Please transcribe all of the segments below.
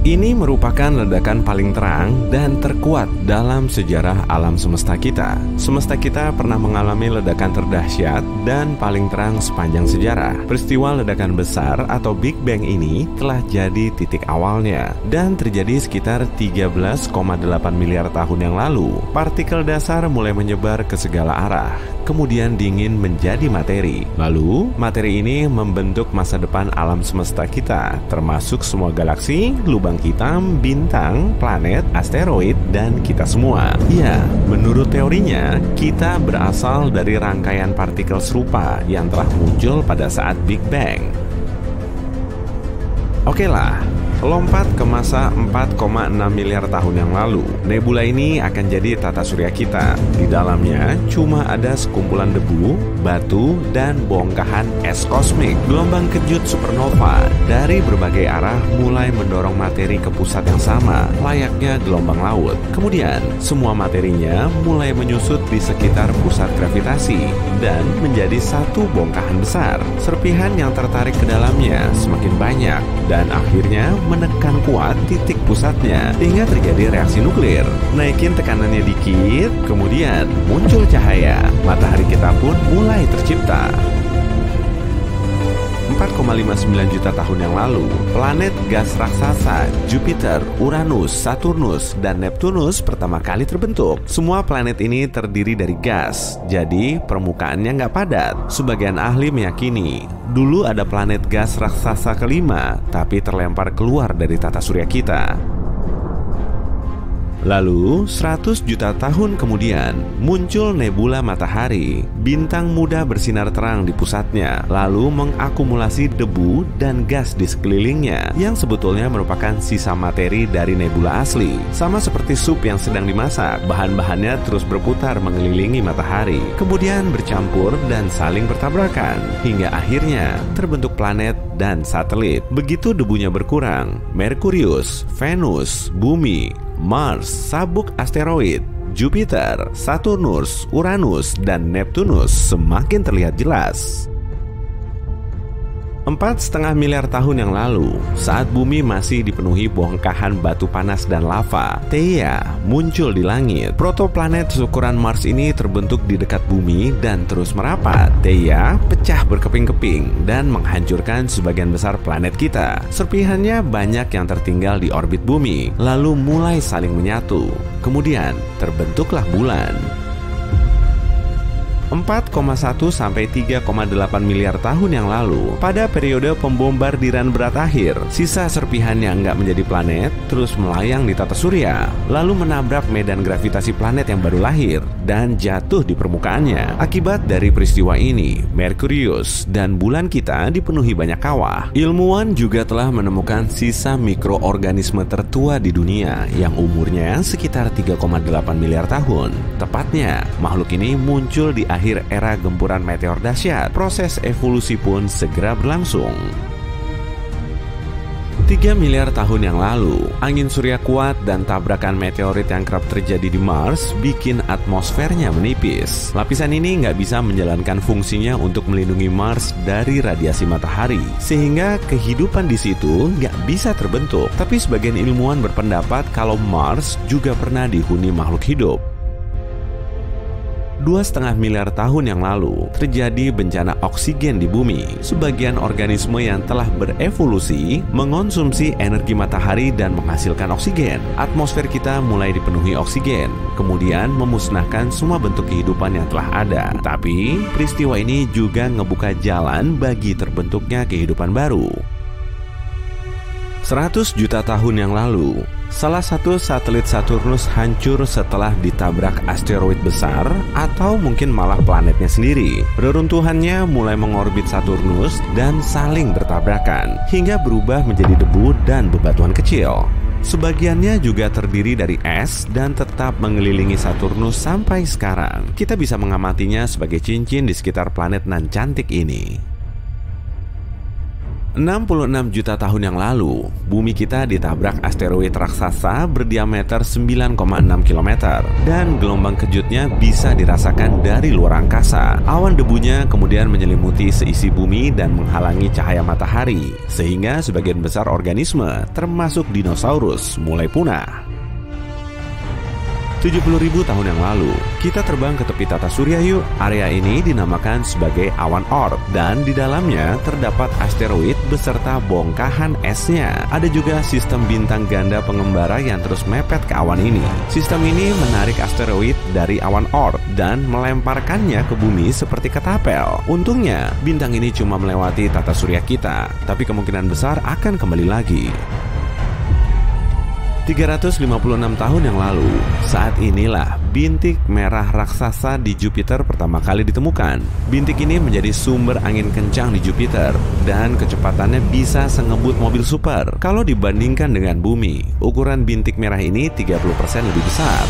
Ini merupakan ledakan paling terang dan terkuat dalam sejarah alam semesta kita. Semesta kita pernah mengalami ledakan terdahsyat dan paling terang sepanjang sejarah. Peristiwa ledakan besar atau Big Bang ini telah jadi titik awalnya dan terjadi sekitar 13,8 miliar tahun yang lalu. Partikel dasar mulai menyebar ke segala arah, kemudian dingin menjadi materi. Lalu, materi ini membentuk masa depan alam semesta kita, termasuk semua galaksi, lubang hitam, bintang, planet, asteroid, dan kita semua. Ya, menurut teorinya, kita berasal dari rangkaian partikel serupa yang telah muncul pada saat Big Bang. Oke lah, lompat ke masa 4,6 miliar tahun yang lalu. Nebula ini akan jadi tata surya kita. Di dalamnya cuma ada sekumpulan debu, batu, dan bongkahan es kosmik. Gelombang kejut supernova dari berbagai arah mulai mendorong materi ke pusat yang sama, layaknya gelombang laut. Kemudian, semua materinya mulai menyusut di sekitar pusat gravitasi dan menjadi satu bongkahan besar. Serpihan yang tertarik ke dalamnya semakin banyak dan akhirnya menekan kuat titik pusatnya hingga terjadi reaksi nuklir. Naikin tekanannya dikit, kemudian muncul cahaya. Matahari kita pun mulai tercipta. 4,59 juta tahun yang lalu, planet gas raksasa Jupiter, Uranus, Saturnus, dan Neptunus pertama kali terbentuk. Semua planet ini terdiri dari gas, jadi permukaannya nggak padat. Sebagian ahli meyakini dulu ada planet gas raksasa kelima, tapi terlempar keluar dari tata surya kita. Lalu, 100 juta tahun kemudian, muncul nebula matahari. Bintang muda bersinar terang di pusatnya, lalu mengakumulasi debu dan gas di sekelilingnya, yang sebetulnya merupakan sisa materi dari nebula asli. Sama seperti sup yang sedang dimasak, bahan-bahannya terus berputar mengelilingi matahari, kemudian bercampur dan saling bertabrakan, hingga akhirnya terbentuk planet dan satelit. Begitu debunya berkurang, Merkurius, Venus, Bumi, Mars, sabuk asteroid, Jupiter, Saturnus, Uranus, dan Neptunus semakin terlihat jelas. 4,5 miliar tahun yang lalu, saat bumi masih dipenuhi bongkahan batu panas dan lava, Theia muncul di langit. Protoplanet seukuran Mars ini terbentuk di dekat bumi dan terus merapat. Theia pecah berkeping-keping dan menghancurkan sebagian besar planet kita. Serpihannya banyak yang tertinggal di orbit bumi, lalu mulai saling menyatu. Kemudian terbentuklah bulan. 4,1 sampai 3,8 miliar tahun yang lalu, pada periode pembombardiran berat akhir, sisa serpihan yang nggak menjadi planet terus melayang di tata surya, lalu menabrak medan gravitasi planet yang baru lahir dan jatuh di permukaannya. Akibat dari peristiwa ini, Merkurius dan bulan kita dipenuhi banyak kawah. Ilmuwan juga telah menemukan sisa mikroorganisme tertua di dunia yang umurnya sekitar 3,8 miliar tahun. Tepatnya, makhluk ini muncul di akhir era gempuran meteor dahsyat. Proses evolusi pun segera berlangsung. 3 miliar tahun yang lalu, angin surya kuat dan tabrakan meteorit yang kerap terjadi di Mars bikin atmosfernya menipis. Lapisan ini nggak bisa menjalankan fungsinya untuk melindungi Mars dari radiasi matahari, sehingga kehidupan di situ nggak bisa terbentuk. Tapi sebagian ilmuwan berpendapat kalau Mars juga pernah dihuni makhluk hidup. 2,5 miliar tahun yang lalu, terjadi bencana oksigen di bumi. Sebagian organisme yang telah berevolusi mengonsumsi energi matahari dan menghasilkan oksigen. Atmosfer kita mulai dipenuhi oksigen, kemudian memusnahkan semua bentuk kehidupan yang telah ada. Tapi, peristiwa ini juga ngebuka jalan bagi terbentuknya kehidupan baru. 100 juta tahun yang lalu, salah satu satelit Saturnus hancur setelah ditabrak asteroid besar atau mungkin malah planetnya sendiri. Reruntuhannya mulai mengorbit Saturnus dan saling bertabrakan hingga berubah menjadi debu dan bebatuan kecil. Sebagiannya juga terdiri dari es dan tetap mengelilingi Saturnus sampai sekarang. Kita bisa mengamatinya sebagai cincin di sekitar planet nan cantik ini. 66 juta tahun yang lalu, bumi kita ditabrak asteroid raksasa berdiameter 9,6 km dan gelombang kejutnya bisa dirasakan dari luar angkasa. Awan debunya kemudian menyelimuti seisi bumi dan menghalangi cahaya matahari, sehingga sebagian besar organisme, termasuk dinosaurus, mulai punah. 70.000 tahun yang lalu, kita terbang ke tepi tata surya yuk. Area ini dinamakan sebagai awan Oort dan di dalamnya terdapat asteroid beserta bongkahan esnya. Ada juga sistem bintang ganda pengembara yang terus mepet ke awan ini. Sistem ini menarik asteroid dari awan Oort dan melemparkannya ke bumi seperti ketapel. Untungnya, bintang ini cuma melewati tata surya kita, tapi kemungkinan besar akan kembali lagi. 356 tahun yang lalu, saat inilah bintik merah raksasa di Jupiter pertama kali ditemukan. Bintik ini menjadi sumber angin kencang di Jupiter dan kecepatannya bisa sengebut mobil super. Kalau dibandingkan dengan bumi, ukuran bintik merah ini 30% lebih besar.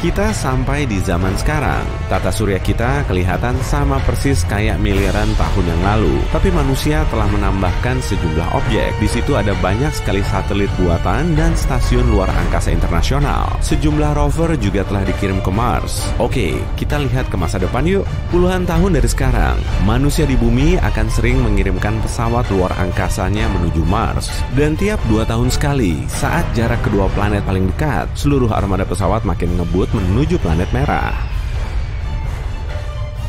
Kita sampai di zaman sekarang. Tata surya kita kelihatan sama persis kayak miliaran tahun yang lalu. Tapi manusia telah menambahkan sejumlah objek. Di situ ada banyak sekali satelit buatan dan stasiun luar angkasa internasional. Sejumlah rover juga telah dikirim ke Mars. Oke, kita lihat ke masa depan yuk. Puluhan tahun dari sekarang, manusia di bumi akan sering mengirimkan pesawat luar angkasanya menuju Mars. Dan tiap 2 tahun sekali, saat jarak kedua planet paling dekat, seluruh armada pesawat makin ngebut menuju planet merah.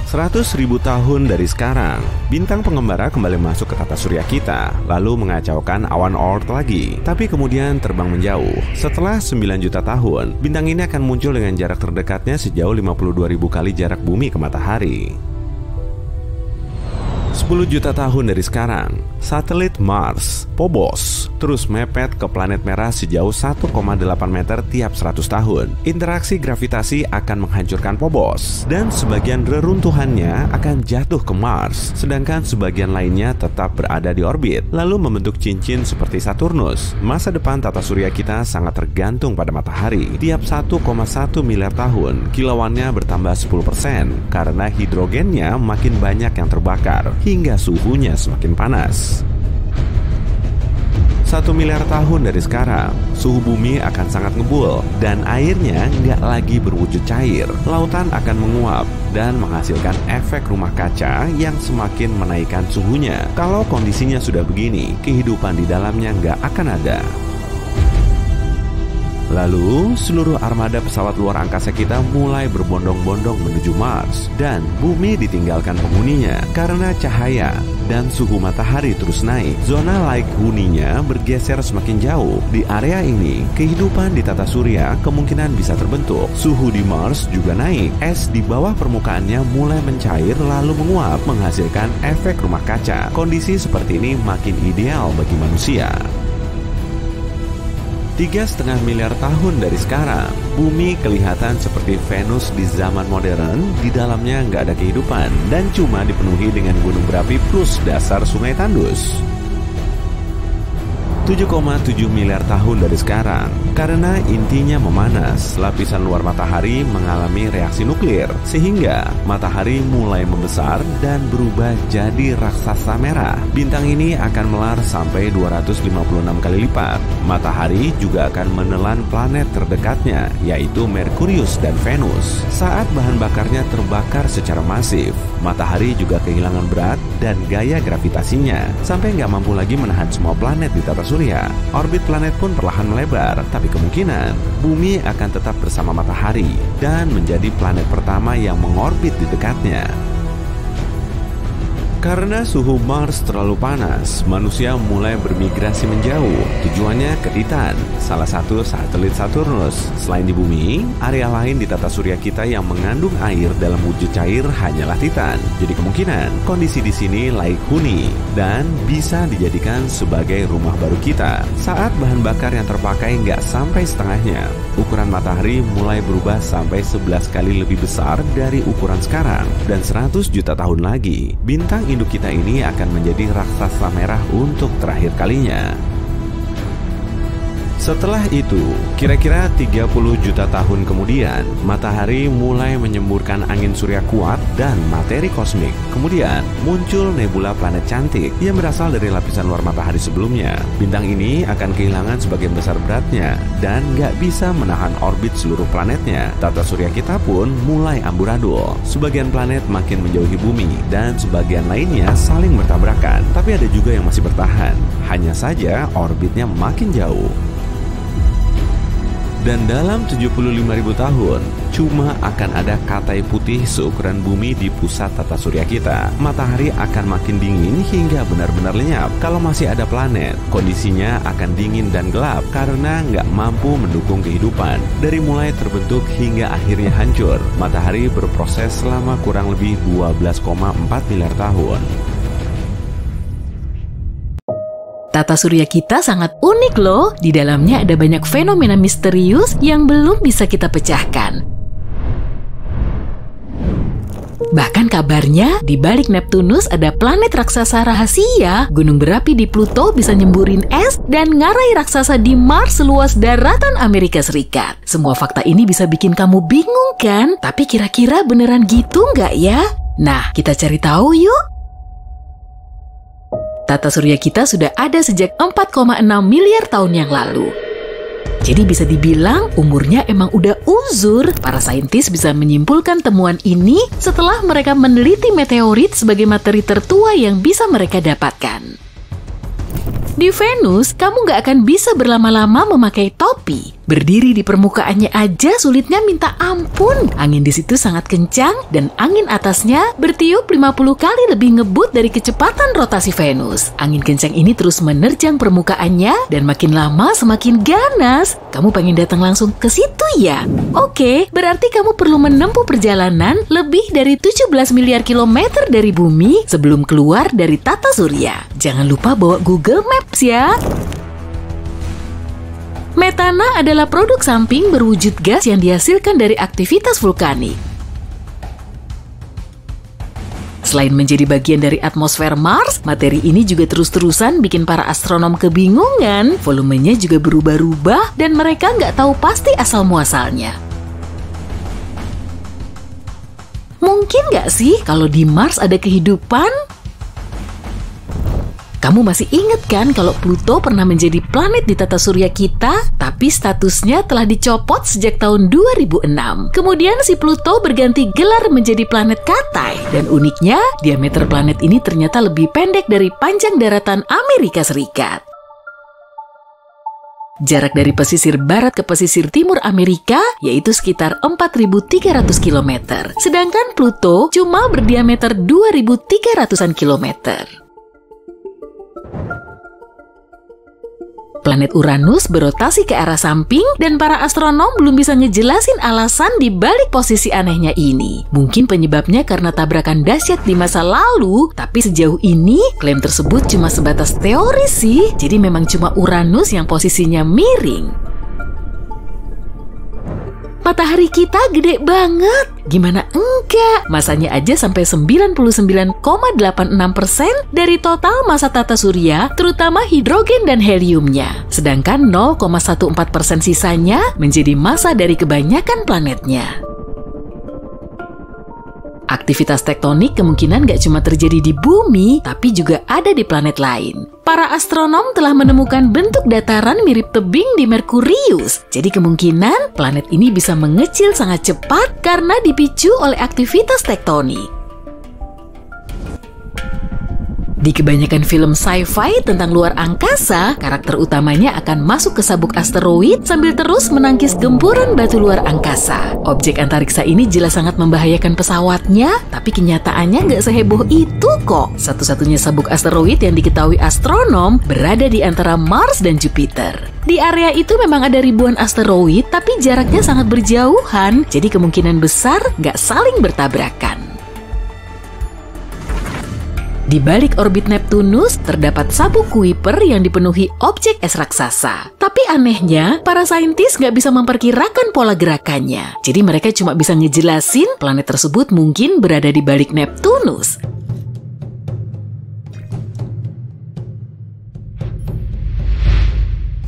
100.000 tahun dari sekarang, bintang pengembara kembali masuk ke tata surya kita, lalu mengacaukan awan Oort lagi, tapi kemudian terbang menjauh. Setelah 9 juta tahun, bintang ini akan muncul dengan jarak terdekatnya sejauh 52.000 kali jarak bumi ke matahari. 10 juta tahun dari sekarang, satelit Mars, Phobos, terus mepet ke planet merah sejauh 1,8 meter tiap 100 tahun. Interaksi gravitasi akan menghancurkan Phobos, dan sebagian reruntuhannya akan jatuh ke Mars, sedangkan sebagian lainnya tetap berada di orbit, lalu membentuk cincin seperti Saturnus. Masa depan tata surya kita sangat tergantung pada matahari. Tiap 1,1 miliar tahun, kilauannya bertambah 10% karena hidrogennya makin banyak yang terbakar, hingga suhunya semakin panas. 1 miliar tahun dari sekarang, suhu bumi akan sangat ngebul dan airnya nggak lagi berwujud cair. Lautan akan menguap dan menghasilkan efek rumah kaca yang semakin menaikkan suhunya. Kalau kondisinya sudah begini, kehidupan di dalamnya nggak akan ada. Lalu, seluruh armada pesawat luar angkasa kita mulai berbondong-bondong menuju Mars, dan bumi ditinggalkan penghuninya karena cahaya dan suhu matahari terus naik. Zona laik huninya bergeser semakin jauh. Di area ini, kehidupan di tata surya kemungkinan bisa terbentuk. Suhu di Mars juga naik. Es di bawah permukaannya mulai mencair lalu menguap, menghasilkan efek rumah kaca. Kondisi seperti ini makin ideal bagi manusia. 3,5 miliar tahun dari sekarang, bumi kelihatan seperti Venus di zaman modern. Di dalamnya nggak ada kehidupan dan cuma dipenuhi dengan gunung berapi plus dasar sungai tandus. 7,7 miliar tahun dari sekarang, karena intinya memanas, lapisan luar matahari mengalami reaksi nuklir, sehingga matahari mulai membesar dan berubah jadi raksasa merah. Bintang ini akan melar sampai 256 kali lipat. Matahari juga akan menelan planet terdekatnya, yaitu Merkurius dan Venus. Saat bahan bakarnya terbakar secara masif, matahari juga kehilangan berat dan gaya gravitasinya, sampai nggak mampu lagi menahan semua planet di tata surya. Orbit planet pun perlahan melebar, tapi kemungkinan bumi akan tetap bersama matahari dan menjadi planet pertama yang mengorbit di dekatnya. Karena suhu Mars terlalu panas, manusia mulai bermigrasi menjauh. Tujuannya ke Titan, salah satu satelit Saturnus. Selain di bumi, area lain di tata surya kita yang mengandung air dalam wujud cair hanyalah Titan. Jadi kemungkinan kondisi di sini laik huni dan bisa dijadikan sebagai rumah baru kita. Saat bahan bakar yang terpakai nggak sampai setengahnya, ukuran matahari mulai berubah sampai 11 kali lebih besar dari ukuran sekarang. Dan 100 juta tahun lagi, bintang induk kita ini akan menjadi raksasa merah untuk terakhir kalinya. Setelah itu, kira-kira 30 juta tahun kemudian, matahari mulai menyemburkan angin surya kuat dan materi kosmik. Kemudian, muncul nebula planet cantik yang berasal dari lapisan luar matahari sebelumnya. Bintang ini akan kehilangan sebagian besar beratnya dan nggak bisa menahan orbit seluruh planetnya. Tata surya kita pun mulai amburadul. Sebagian planet makin menjauhi bumi dan sebagian lainnya saling bertabrakan. Tapi ada juga yang masih bertahan. Hanya saja orbitnya makin jauh. Dan dalam 75.000 tahun, cuma akan ada katai putih seukuran bumi di pusat tata surya kita. Matahari akan makin dingin hingga benar-benar lenyap. Kalau masih ada planet, kondisinya akan dingin dan gelap karena nggak mampu mendukung kehidupan. Dari mulai terbentuk hingga akhirnya hancur, matahari berproses selama kurang lebih 12,4 miliar tahun. Tata surya kita sangat unik loh. Di dalamnya ada banyak fenomena misterius yang belum bisa kita pecahkan. Bahkan kabarnya, di balik Neptunus ada planet raksasa rahasia, gunung berapi di Pluto bisa nyemburin es, dan ngarai raksasa di Mars seluas daratan Amerika Serikat. Semua fakta ini bisa bikin kamu bingung kan? Tapi kira-kira beneran gitu nggak ya? Nah, kita cari tahu yuk. Tata surya kita sudah ada sejak 4,6 miliar tahun yang lalu. Jadi bisa dibilang umurnya emang udah uzur. Para saintis bisa menyimpulkan temuan ini setelah mereka meneliti meteorit sebagai materi tertua yang bisa mereka dapatkan. Di Venus, kamu nggak akan bisa berlama-lama memakai topi. Berdiri di permukaannya aja sulitnya minta ampun. Angin di situ sangat kencang dan angin atasnya bertiup 50 kali lebih ngebut dari kecepatan rotasi Venus. Angin kencang ini terus menerjang permukaannya dan makin lama semakin ganas. Kamu pengen datang langsung ke situ ya? Oke, berarti kamu perlu menempuh perjalanan lebih dari 17 miliar kilometer dari bumi sebelum keluar dari tata surya. Jangan lupa bawa Google Maps ya. Metana adalah produk samping berwujud gas yang dihasilkan dari aktivitas vulkanik. Selain menjadi bagian dari atmosfer Mars, materi ini juga terus-terusan bikin para astronom kebingungan. Volumenya juga berubah-ubah dan mereka nggak tahu pasti asal-muasalnya. Mungkin nggak sih kalau di Mars ada kehidupan? Kamu masih ingat kan kalau Pluto pernah menjadi planet di tata surya kita, tapi statusnya telah dicopot sejak tahun 2006. Kemudian si Pluto berganti gelar menjadi planet Katai. Dan uniknya, diameter planet ini ternyata lebih pendek dari panjang daratan Amerika Serikat. Jarak dari pesisir barat ke pesisir timur Amerika yaitu sekitar 4.300 km. Sedangkan Pluto cuma berdiameter 2.300-an kilometer. Planet Uranus berotasi ke arah samping dan para astronom belum bisa ngejelasin alasan di balik posisi anehnya ini. Mungkin penyebabnya karena tabrakan dahsyat di masa lalu, tapi sejauh ini klaim tersebut cuma sebatas teori sih. Jadi memang cuma Uranus yang posisinya miring. Matahari kita gede banget. Gimana enggak? Masanya aja sampai 99,86% dari total massa tata surya, terutama hidrogen dan heliumnya. Sedangkan 0,14% sisanya menjadi massa dari kebanyakan planetnya. Aktivitas tektonik kemungkinan gak cuma terjadi di bumi, tapi juga ada di planet lain. Para astronom telah menemukan bentuk dataran mirip tebing di Merkurius. Jadi kemungkinan planet ini bisa mengecil sangat cepat karena dipicu oleh aktivitas tektonik. Di kebanyakan film sci-fi tentang luar angkasa, karakter utamanya akan masuk ke sabuk asteroid sambil terus menangkis gempuran batu luar angkasa. Objek antariksa ini jelas sangat membahayakan pesawatnya, tapi kenyataannya nggak seheboh itu kok. Satu-satunya sabuk asteroid yang diketahui astronom berada di antara Mars dan Jupiter. Di area itu memang ada ribuan asteroid, tapi jaraknya sangat berjauhan, jadi kemungkinan besar nggak saling bertabrakan. Di balik orbit Neptunus, terdapat sabuk Kuiper yang dipenuhi objek es raksasa. Tapi anehnya, para saintis nggak bisa memperkirakan pola gerakannya. Jadi mereka cuma bisa ngejelasin planet tersebut mungkin berada di balik Neptunus.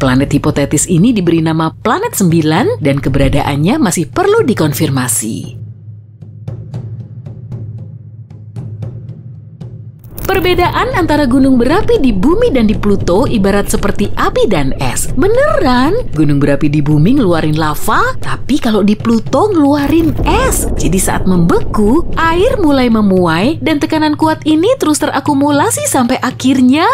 Planet hipotetis ini diberi nama Planet 9 dan keberadaannya masih perlu dikonfirmasi. Perbedaan antara gunung berapi di bumi dan di Pluto ibarat seperti api dan es. Beneran, gunung berapi di bumi ngeluarin lava, tapi kalau di Pluto ngeluarin es. Jadi saat membeku, air mulai memuai dan tekanan kuat ini terus terakumulasi sampai akhirnya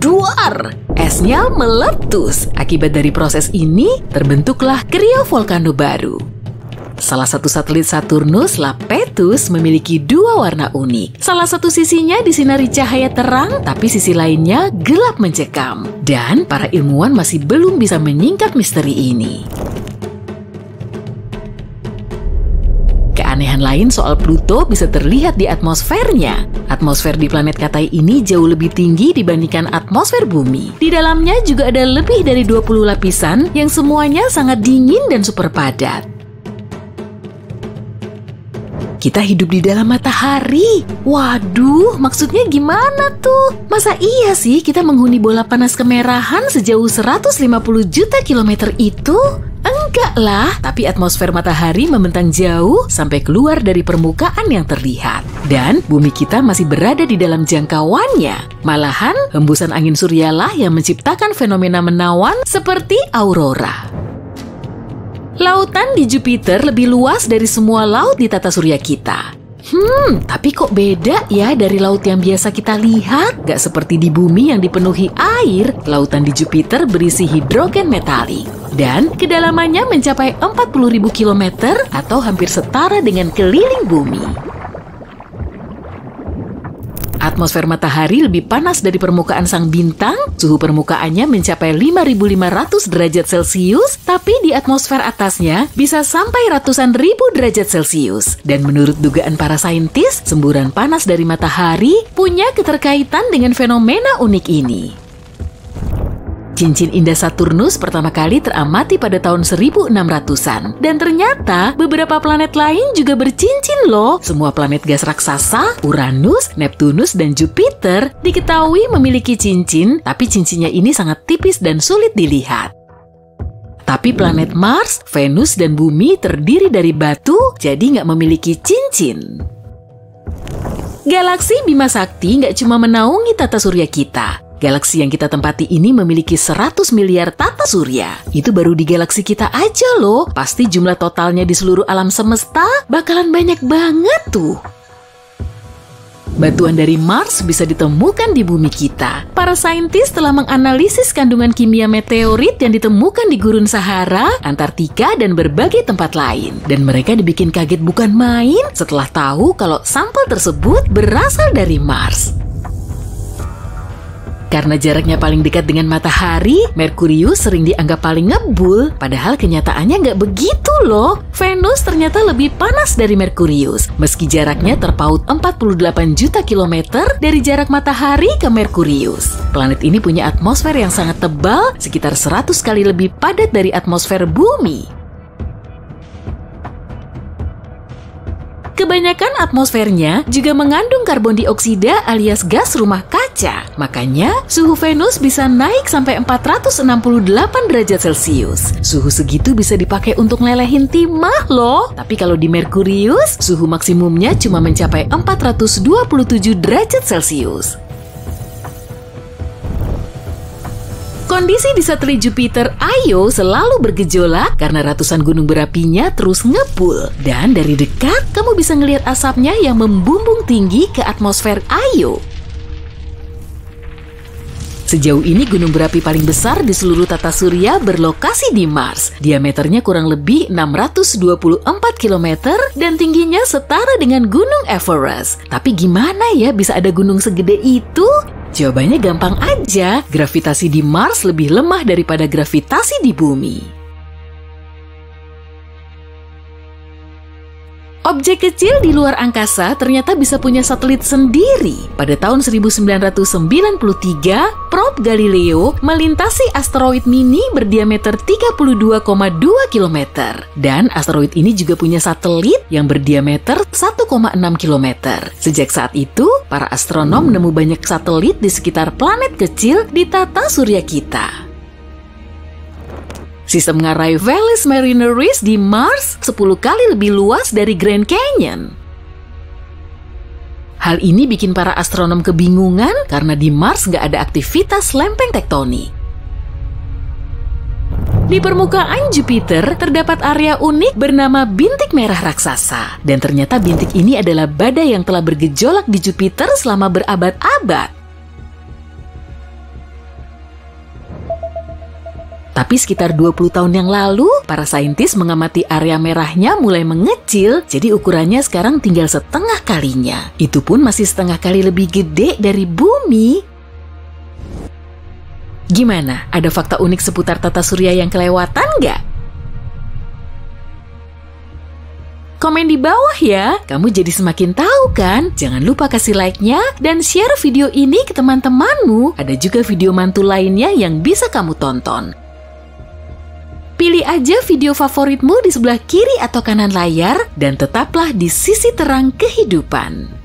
duar. Esnya meletus. Akibat dari proses ini, terbentuklah kriovolcano baru. Salah satu satelit Saturnus, Iapetus, memiliki dua warna unik. Salah satu sisinya disinari cahaya terang, tapi sisi lainnya gelap mencekam. Dan para ilmuwan masih belum bisa menyingkap misteri ini. Keanehan lain soal Pluto bisa terlihat di atmosfernya. Atmosfer di planet Katai ini jauh lebih tinggi dibandingkan atmosfer bumi. Di dalamnya juga ada lebih dari 20 lapisan yang semuanya sangat dingin dan super padat. Kita hidup di dalam matahari. Waduh, maksudnya gimana tuh? Masa iya sih kita menghuni bola panas kemerahan sejauh 150 juta kilometer itu? Enggak lah, tapi atmosfer matahari membentang jauh sampai keluar dari permukaan yang terlihat. Dan bumi kita masih berada di dalam jangkauannya. Malahan, hembusan angin suryalah yang menciptakan fenomena menawan seperti aurora. Lautan di Jupiter lebih luas dari semua laut di tata surya kita. Tapi kok beda ya dari laut yang biasa kita lihat? Gak seperti di bumi yang dipenuhi air, lautan di Jupiter berisi hidrogen metalik. Dan kedalamannya mencapai 40.000 km atau hampir setara dengan keliling bumi. Atmosfer matahari lebih panas dari permukaan sang bintang, suhu permukaannya mencapai 5.500 derajat Celcius, tapi di atmosfer atasnya bisa sampai ratusan ribu derajat Celcius. Dan menurut dugaan para saintis, semburan panas dari matahari punya keterkaitan dengan fenomena unik ini. Cincin indah Saturnus pertama kali teramati pada tahun 1600-an. Dan ternyata beberapa planet lain juga bercincin loh. Semua planet gas raksasa, Uranus, Neptunus, dan Jupiter diketahui memiliki cincin, tapi cincinnya ini sangat tipis dan sulit dilihat. Tapi planet Mars, Venus, dan Bumi terdiri dari batu, jadi nggak memiliki cincin. Galaksi Bima Sakti nggak cuma menaungi tata surya kita. Galaksi yang kita tempati ini memiliki 100 miliar tata surya. Itu baru di galaksi kita aja loh. Pasti jumlah totalnya di seluruh alam semesta bakalan banyak banget tuh. Batuan dari Mars bisa ditemukan di bumi kita. Para saintis telah menganalisis kandungan kimia meteorit yang ditemukan di gurun Sahara, Antartika, dan berbagai tempat lain. Dan mereka dibikin kaget bukan main setelah tahu kalau sampel tersebut berasal dari Mars. Karena jaraknya paling dekat dengan matahari, Merkurius sering dianggap paling ngebul, padahal kenyataannya nggak begitu loh. Venus ternyata lebih panas dari Merkurius, meski jaraknya terpaut 48 juta kilometer dari jarak matahari ke Merkurius. Planet ini punya atmosfer yang sangat tebal, sekitar 100 kali lebih padat dari atmosfer bumi. Kebanyakan atmosfernya juga mengandung karbon dioksida alias gas rumah kaca. Makanya, suhu Venus bisa naik sampai 468 derajat Celcius. Suhu segitu bisa dipakai untuk lelehin timah loh. Tapi kalau di Merkurius, suhu maksimumnya cuma mencapai 427 derajat Celcius. Kondisi di satelit Jupiter Io selalu bergejolak karena ratusan gunung berapinya terus ngebul. Dan dari dekat, kamu bisa ngelihat asapnya yang membumbung tinggi ke atmosfer Io. Sejauh ini gunung berapi paling besar di seluruh tata surya berlokasi di Mars. Diameternya kurang lebih 624 km dan tingginya setara dengan Gunung Everest. Tapi gimana ya bisa ada gunung segede itu? Jawabannya gampang aja, gravitasi di Mars lebih lemah daripada gravitasi di bumi. Objek kecil di luar angkasa ternyata bisa punya satelit sendiri. Pada tahun 1993, probe Galileo melintasi asteroid mini berdiameter 32,2 km. Dan asteroid ini juga punya satelit yang berdiameter 1,6 km. Sejak saat itu, para astronom menemu banyak satelit di sekitar planet kecil di tata surya kita. Sistem ngarai Valles Marineris di Mars 10 kali lebih luas dari Grand Canyon. Hal ini bikin para astronom kebingungan karena di Mars nggak ada aktivitas lempeng tektonik. Di permukaan Jupiter terdapat area unik bernama bintik merah raksasa. Dan ternyata bintik ini adalah badai yang telah bergejolak di Jupiter selama berabad-abad. Tapi sekitar 20 tahun yang lalu, para saintis mengamati area merahnya mulai mengecil, jadi ukurannya sekarang tinggal setengah kalinya. Itu pun masih setengah kali lebih gede dari bumi. Gimana? Ada fakta unik seputar tata surya yang kelewatan nggak? Komen di bawah ya, kamu jadi semakin tahu kan? Jangan lupa kasih like-nya dan share video ini ke teman-temanmu. Ada juga video mantul lainnya yang bisa kamu tonton. Pilih aja video favoritmu di sebelah kiri atau kanan layar dan tetaplah di sisi terang kehidupan.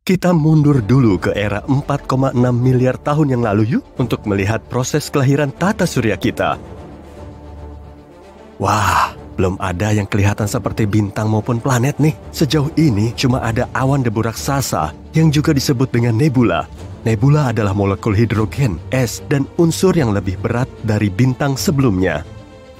Kita mundur dulu ke era 4,6 miliar tahun yang lalu yuk untuk melihat proses kelahiran tata surya kita. Wah, belum ada yang kelihatan seperti bintang maupun planet nih. Sejauh ini cuma ada awan debu raksasa yang juga disebut dengan nebula. Nebula adalah molekul hidrogen, es, dan unsur yang lebih berat dari bintang sebelumnya.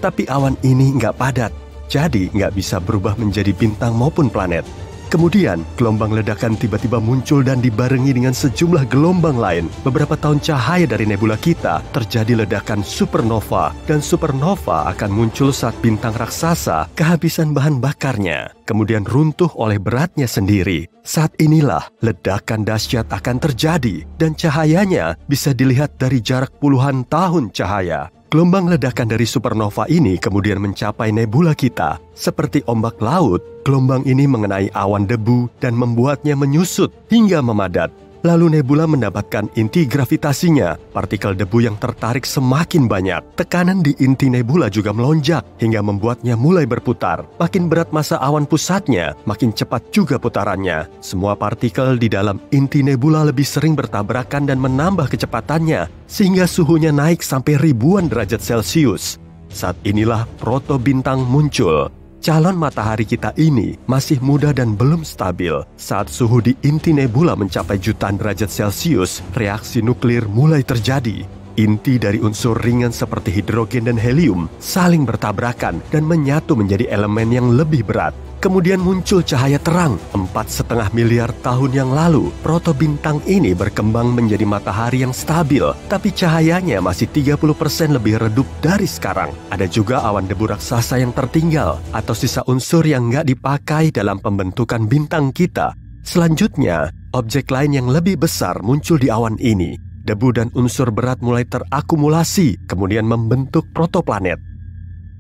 Tapi awan ini nggak padat, jadi nggak bisa berubah menjadi bintang maupun planet. Kemudian, gelombang ledakan tiba-tiba muncul dan dibarengi dengan sejumlah gelombang lain. Beberapa tahun cahaya dari nebula kita, terjadi ledakan supernova. Dan supernova akan muncul saat bintang raksasa kehabisan bahan bakarnya, kemudian runtuh oleh beratnya sendiri. Saat inilah ledakan dahsyat akan terjadi, dan cahayanya bisa dilihat dari jarak puluhan tahun cahaya. Gelombang ledakan dari supernova ini kemudian mencapai nebula kita. Seperti ombak laut, gelombang ini mengenai awan debu dan membuatnya menyusut hingga memadat. Lalu nebula mendapatkan inti gravitasinya. Partikel debu yang tertarik semakin banyak. Tekanan di inti nebula juga melonjak hingga membuatnya mulai berputar. Makin berat massa awan pusatnya, makin cepat juga putarannya. Semua partikel di dalam inti nebula lebih sering bertabrakan dan menambah kecepatannya, sehingga suhunya naik sampai ribuan derajat Celcius. Saat inilah protobintang muncul. Calon matahari kita ini masih muda dan belum stabil. Saat suhu di inti nebula mencapai jutaan derajat Celcius, reaksi nuklir mulai terjadi. Inti dari unsur ringan seperti hidrogen dan helium saling bertabrakan dan menyatu menjadi elemen yang lebih berat. Kemudian muncul cahaya terang. 4,5 miliar tahun yang lalu, protobintang ini berkembang menjadi matahari yang stabil, tapi cahayanya masih 30% lebih redup dari sekarang. Ada juga awan debu raksasa yang tertinggal, atau sisa unsur yang nggak dipakai dalam pembentukan bintang kita. Selanjutnya, objek lain yang lebih besar muncul di awan ini. Debu dan unsur berat mulai terakumulasi, kemudian membentuk protoplanet.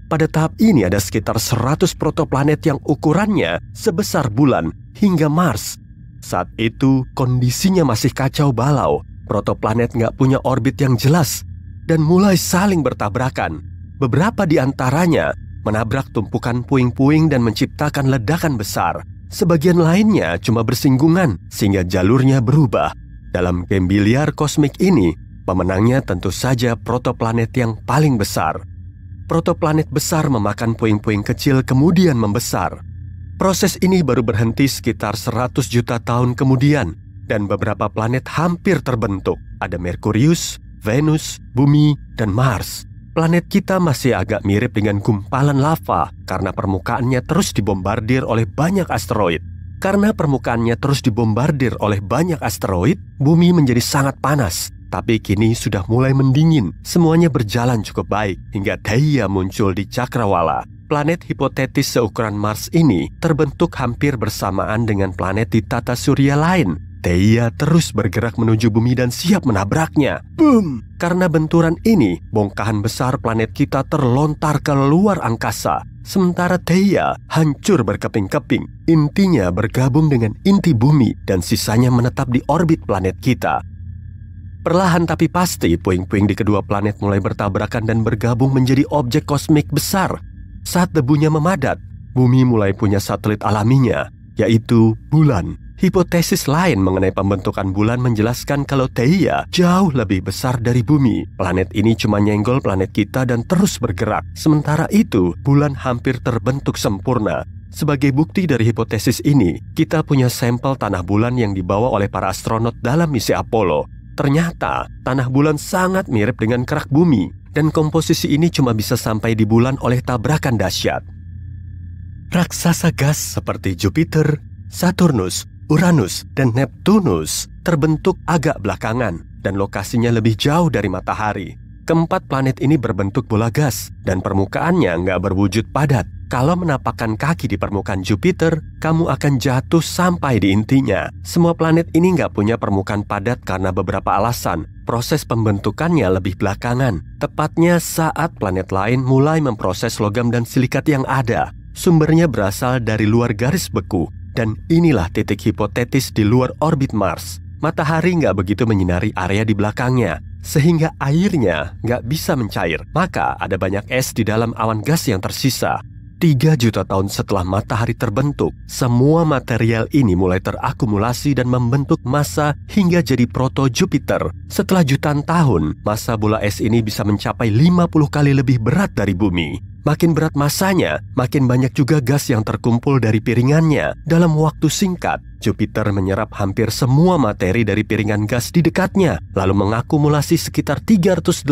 Pada tahap ini ada sekitar 100 protoplanet yang ukurannya sebesar bulan hingga Mars. Saat itu kondisinya masih kacau balau. Protoplanet nggak punya orbit yang jelas dan mulai saling bertabrakan. Beberapa di antaranya menabrak tumpukan puing-puing dan menciptakan ledakan besar. Sebagian lainnya cuma bersinggungan sehingga jalurnya berubah. Dalam game biliar kosmik ini, pemenangnya tentu saja protoplanet yang paling besar. Protoplanet besar memakan puing-puing kecil kemudian membesar. Proses ini baru berhenti sekitar 100 juta tahun kemudian, dan beberapa planet hampir terbentuk. Ada Merkurius, Venus, Bumi, dan Mars. Planet kita masih agak mirip dengan gumpalan lava karena permukaannya terus dibombardir oleh banyak asteroid. Karena permukaannya terus dibombardir oleh banyak asteroid, Bumi menjadi sangat panas. Tapi kini sudah mulai mendingin, semuanya berjalan cukup baik, hingga Theia muncul di Cakrawala. Planet hipotetis seukuran Mars ini terbentuk hampir bersamaan dengan planet di tata surya lain. Theia terus bergerak menuju Bumi dan siap menabraknya. Boom! Karena benturan ini, bongkahan besar planet kita terlontar ke luar angkasa. Sementara Theia hancur berkeping-keping. Intinya bergabung dengan inti Bumi dan sisanya menetap di orbit planet kita. Perlahan tapi pasti, puing-puing di kedua planet mulai bertabrakan dan bergabung menjadi objek kosmik besar. Saat debunya memadat, Bumi mulai punya satelit alaminya, yaitu bulan. Hipotesis lain mengenai pembentukan bulan menjelaskan kalau Theia jauh lebih besar dari bumi. Planet ini cuma nyenggol planet kita dan terus bergerak. Sementara itu, bulan hampir terbentuk sempurna. Sebagai bukti dari hipotesis ini, kita punya sampel tanah bulan yang dibawa oleh para astronot dalam misi Apollo. Ternyata, tanah bulan sangat mirip dengan kerak bumi, dan komposisi ini cuma bisa sampai di bulan oleh tabrakan dahsyat. Raksasa gas seperti Jupiter, Saturnus, Uranus, dan Neptunus terbentuk agak belakangan dan lokasinya lebih jauh dari matahari. Keempat planet ini berbentuk bola gas dan permukaannya nggak berwujud padat. Kalau menapakkan kaki di permukaan Jupiter, kamu akan jatuh sampai di intinya. Semua planet ini nggak punya permukaan padat karena beberapa alasan. Proses pembentukannya lebih belakangan, tepatnya saat planet lain mulai memproses logam dan silikat yang ada. Sumbernya berasal dari luar garis beku. Dan inilah titik hipotetis di luar orbit Mars. Matahari nggak begitu menyinari area di belakangnya, sehingga airnya nggak bisa mencair. Maka ada banyak es di dalam awan gas yang tersisa. 3 juta tahun setelah matahari terbentuk, semua material ini mulai terakumulasi dan membentuk massa hingga jadi proto-Jupiter. Setelah jutaan tahun, massa bola es ini bisa mencapai 50 kali lebih berat dari bumi. Makin berat massanya, makin banyak juga gas yang terkumpul dari piringannya. Dalam waktu singkat, Jupiter menyerap hampir semua materi dari piringan gas di dekatnya, lalu mengakumulasi sekitar 318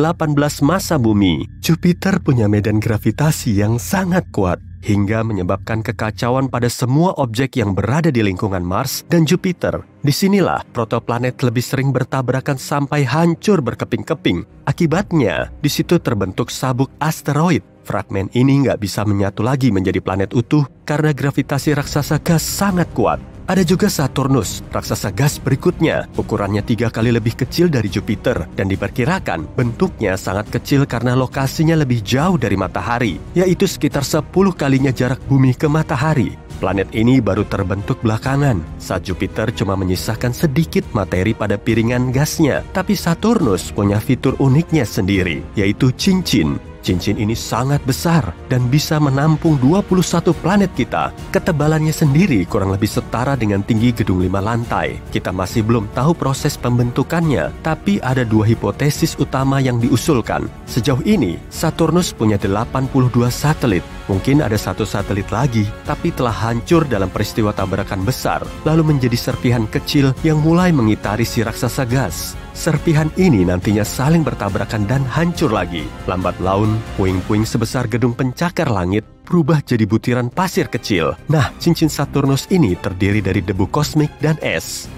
massa bumi. Jupiter punya medan gravitasi yang sangat kuat, hingga menyebabkan kekacauan pada semua objek yang berada di lingkungan Mars dan Jupiter. Disinilah protoplanet lebih sering bertabrakan sampai hancur berkeping-keping. Akibatnya, di situ terbentuk sabuk asteroid. Fragmen ini nggak bisa menyatu lagi menjadi planet utuh karena gravitasi raksasa gas sangat kuat. Ada juga Saturnus, raksasa gas berikutnya. Ukurannya 3 kali lebih kecil dari Jupiter dan diperkirakan bentuknya sangat kecil karena lokasinya lebih jauh dari matahari, yaitu sekitar 10 kalinya jarak bumi ke matahari. Planet ini baru terbentuk belakangan saat Jupiter cuma menyisakan sedikit materi pada piringan gasnya. Tapi Saturnus punya fitur uniknya sendiri, yaitu cincin. Cincin ini sangat besar dan bisa menampung 21 planet kita. Ketebalannya sendiri kurang lebih setara dengan tinggi gedung 5 lantai. Kita masih belum tahu proses pembentukannya, tapi ada 2 hipotesis utama yang diusulkan. Sejauh ini, Saturnus punya 82 satelit. Mungkin ada 1 satelit lagi, tapi telah hancur dalam peristiwa tabrakan besar, lalu menjadi serpihan kecil yang mulai mengitari si raksasa gas. Serpihan ini nantinya saling bertabrakan dan hancur lagi. Lambat laun, puing-puing sebesar gedung pencakar langit berubah jadi butiran pasir kecil. Nah, cincin Saturnus ini terdiri dari debu kosmik dan es.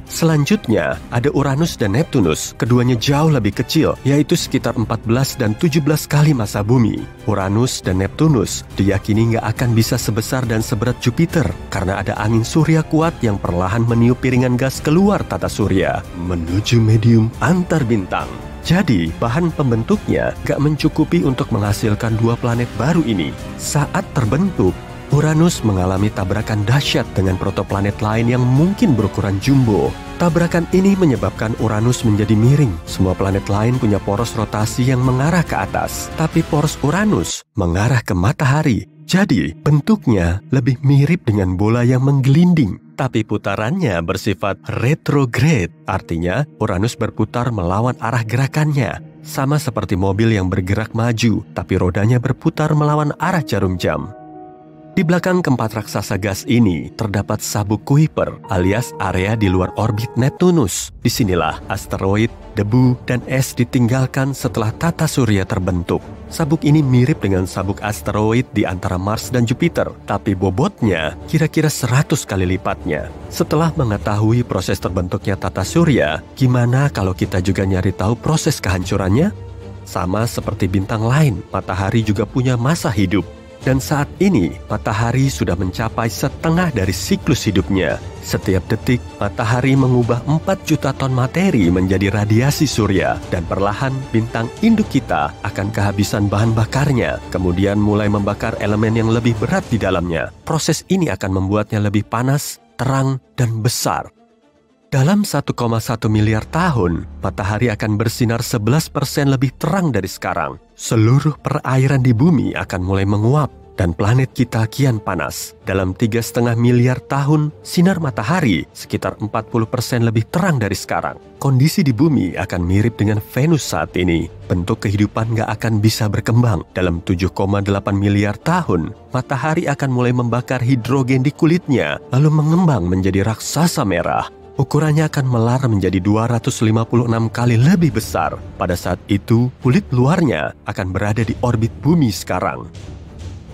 Selanjutnya, ada Uranus dan Neptunus. Keduanya jauh lebih kecil, yaitu sekitar 14 dan 17 kali massa bumi. Uranus dan Neptunus diyakini nggak akan bisa sebesar dan seberat Jupiter karena ada angin surya kuat yang perlahan meniup piringan gas keluar tata surya menuju medium antar bintang. Jadi, bahan pembentuknya nggak mencukupi untuk menghasilkan 2 planet baru ini. Saat terbentuk, Uranus mengalami tabrakan dahsyat dengan protoplanet lain yang mungkin berukuran jumbo. Tabrakan ini menyebabkan Uranus menjadi miring. Semua planet lain punya poros rotasi yang mengarah ke atas, tapi poros Uranus mengarah ke matahari. Jadi, bentuknya lebih mirip dengan bola yang menggelinding. Tapi putarannya bersifat retrograde, artinya Uranus berputar melawan arah gerakannya. Sama seperti mobil yang bergerak maju, tapi rodanya berputar melawan arah jarum jam. Di belakang keempat raksasa gas ini terdapat sabuk Kuiper alias area di luar orbit Neptunus. Disinilah asteroid, debu, dan es ditinggalkan setelah tata surya terbentuk. Sabuk ini mirip dengan sabuk asteroid di antara Mars dan Jupiter, tapi bobotnya kira-kira 100 kali lipatnya. Setelah mengetahui proses terbentuknya tata surya, gimana kalau kita juga nyari tahu proses kehancurannya? Sama seperti bintang lain, matahari juga punya masa hidup. Dan saat ini, matahari sudah mencapai setengah dari siklus hidupnya. Setiap detik, matahari mengubah 4 juta ton materi menjadi radiasi surya. Dan perlahan, bintang induk kita akan kehabisan bahan bakarnya. Kemudian mulai membakar elemen yang lebih berat di dalamnya. Proses ini akan membuatnya lebih panas, terang, dan besar. Dalam 1,1 miliar tahun, matahari akan bersinar 11% lebih terang dari sekarang. Seluruh perairan di bumi akan mulai menguap. dan planet kita kian panas. Dalam 3,5 miliar tahun, sinar matahari sekitar 40% lebih terang dari sekarang. Kondisi di bumi akan mirip dengan Venus saat ini. Bentuk kehidupan gak akan bisa berkembang. Dalam 7,8 miliar tahun, matahari akan mulai membakar hidrogen di kulitnya, lalu mengembang menjadi raksasa merah. Ukurannya akan melar menjadi 256 kali lebih besar. Pada saat itu, kulit luarnya akan berada di orbit bumi sekarang.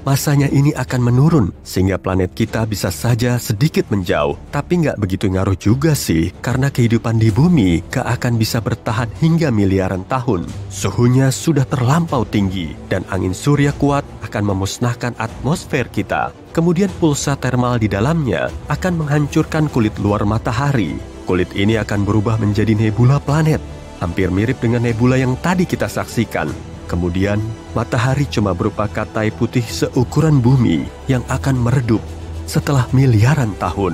Masanya ini akan menurun, sehingga planet kita bisa saja sedikit menjauh. Tapi nggak begitu ngaruh juga sih, karena kehidupan di bumi gak akan bisa bertahan hingga miliaran tahun. Suhunya sudah terlampau tinggi, dan angin surya kuat akan memusnahkan atmosfer kita. Kemudian pulsa termal di dalamnya akan menghancurkan kulit luar matahari. Kulit ini akan berubah menjadi nebula planet, hampir mirip dengan nebula yang tadi kita saksikan. Kemudian, matahari cuma berupa katai putih seukuran bumi yang akan meredup setelah miliaran tahun.